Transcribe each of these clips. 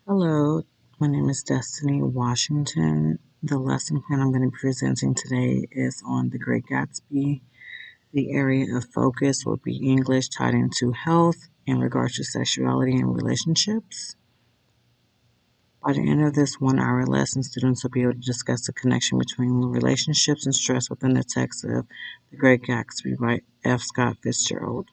Hello, my name is Destiny Washington. The lesson plan I'm going to be presenting today is on The Great Gatsby. The area of focus will be English tied into health in regards to sexuality and relationships. By the end of this 1 hour lesson, students will be able to discuss the connection between relationships and stress within the text of The Great Gatsby by F. Scott Fitzgerald.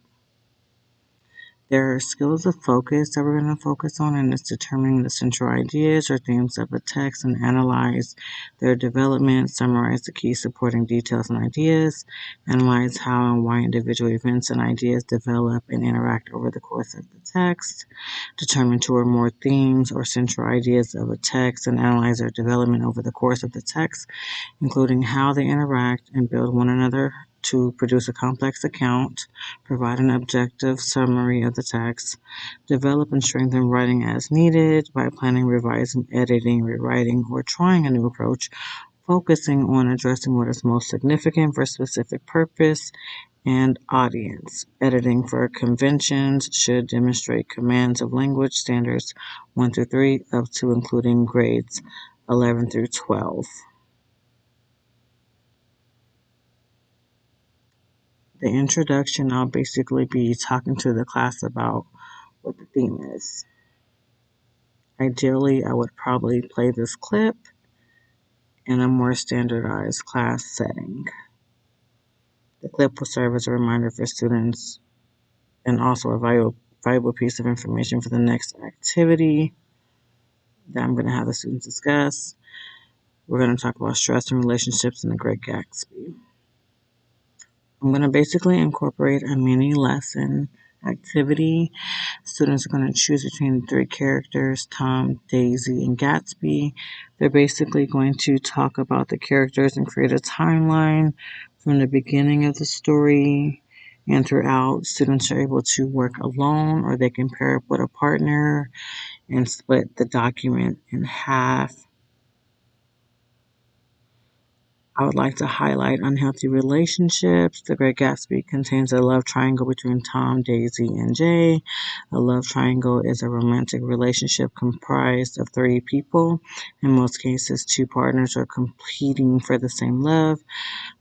There are skills of focus that we're going to focus on, and it's determining the central ideas or themes of a text and analyze their development, summarize the key supporting details and ideas, analyze how and why individual events and ideas develop and interact over the course of the text, determine two or more themes or central ideas of a text and analyze their development over the course of the text, including how they interact and build one another to produce a complex account, provide an objective summary of the text, develop and strengthen writing as needed by planning, revising, editing, rewriting, or trying a new approach, focusing on addressing what is most significant for a specific purpose and audience. Editing for conventions should demonstrate commands of language standards 1 through 3 up to including grades 11 through 12. The introduction, I'll basically be talking to the class about what the theme is. Ideally, I would probably play this clip in a more standardized class setting. The clip will serve as a reminder for students and also a valuable piece of information for the next activity that I'm going to have the students discuss. We're going to talk about stress and relationships in The Great Gatsby. I'm going to basically incorporate a mini lesson activity. Students are going to choose between three characters, Tom, Daisy, and Gatsby. They're basically going to talk about the characters and create a timeline from the beginning of the story and throughout. Students are able to work alone or they can pair up with a partner and split the document in half. I would like to highlight unhealthy relationships. The Great Gatsby contains a love triangle between Tom, Daisy, and Jay. A love triangle is a romantic relationship comprised of three people. In most cases, two partners are competing for the same love.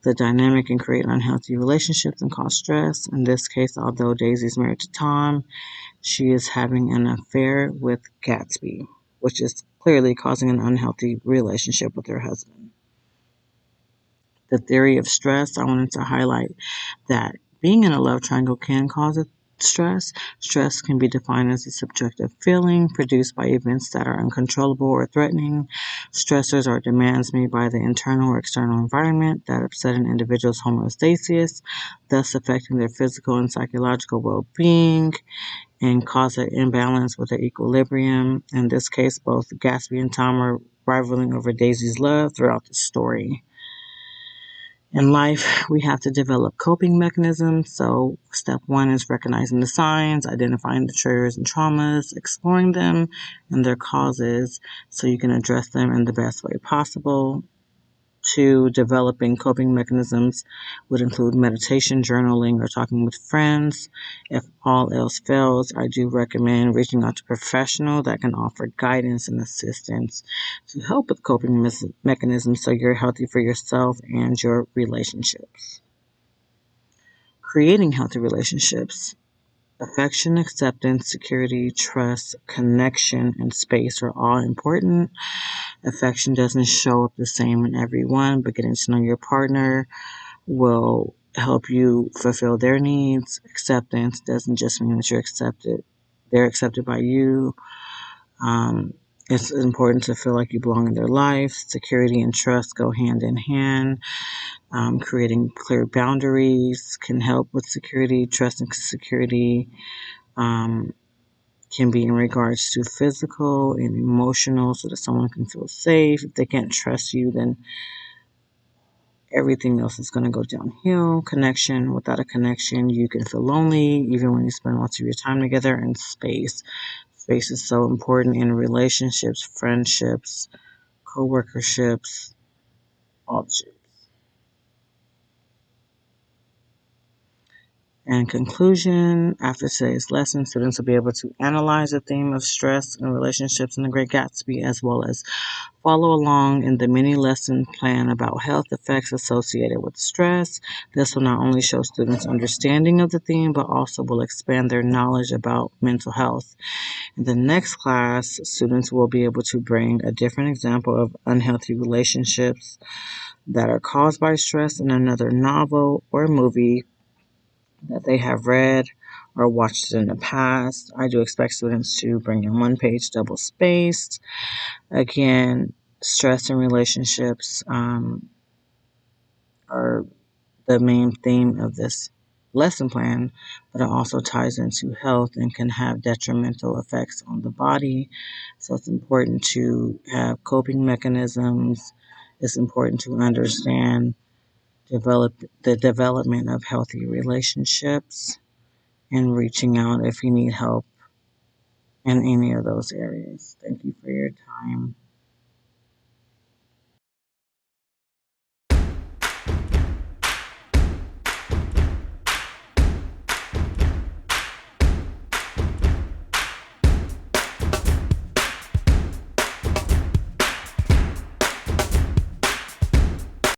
The dynamic can create unhealthy relationships and cause stress. In this case, although Daisy is married to Tom, she is having an affair with Gatsby, which is clearly causing an unhealthy relationship with her husband. The theory of stress, I wanted to highlight that being in a love triangle can cause stress. Stress can be defined as a subjective feeling produced by events that are uncontrollable or threatening. Stressors are demands made by the internal or external environment that upset an individual's homeostasis, thus affecting their physical and psychological well-being and cause an imbalance with their equilibrium. In this case, both Gatsby and Tom are rivaling over Daisy's love throughout the story. In life, we have to develop coping mechanisms. So, step one is recognizing the signs, identifying the triggers and traumas, exploring them and their causes so you can address them in the best way possible. Two, developing coping mechanisms would include meditation, journaling, or talking with friends. If all else fails, I do recommend reaching out to a professional that can offer guidance and assistance to help with coping mechanisms so you're healthy for yourself and your relationships. Creating healthy relationships. Affection, acceptance, security, trust, connection, and space are all important. Affection doesn't show up the same in everyone, but getting to know your partner will help you fulfill their needs. Acceptance doesn't just mean that you're accepted, they're accepted by you. It's important to feel like you belong in their life. Security and trust go hand in hand. Creating clear boundaries can help with security. Trust and security can be in regards to physical and emotional so that someone can feel safe. If they can't trust you, then everything else is going to go downhill. Connection. Without a connection, you can feel lonely even when you spend lots of your time together. And space. Space is so important in relationships, friendships, co-workerships, all the shit. In conclusion, after today's lesson, students will be able to analyze the theme of stress and relationships in The Great Gatsby, as well as follow along in the mini lesson plan about health effects associated with stress. This will not only show students understanding of the theme, but also will expand their knowledge about mental health. In the next class, students will be able to bring a different example of unhealthy relationships that are caused by stress in another novel or movie that they have read or watched in the past. I do expect students to bring in one page double spaced. Again, stress in relationships are the main theme of this lesson plan, but it also ties into health and can have detrimental effects on the body. So it's important to have coping mechanisms. It's important to understand the development of healthy relationships and reaching out if you need help in any of those areas. Thank you for your time.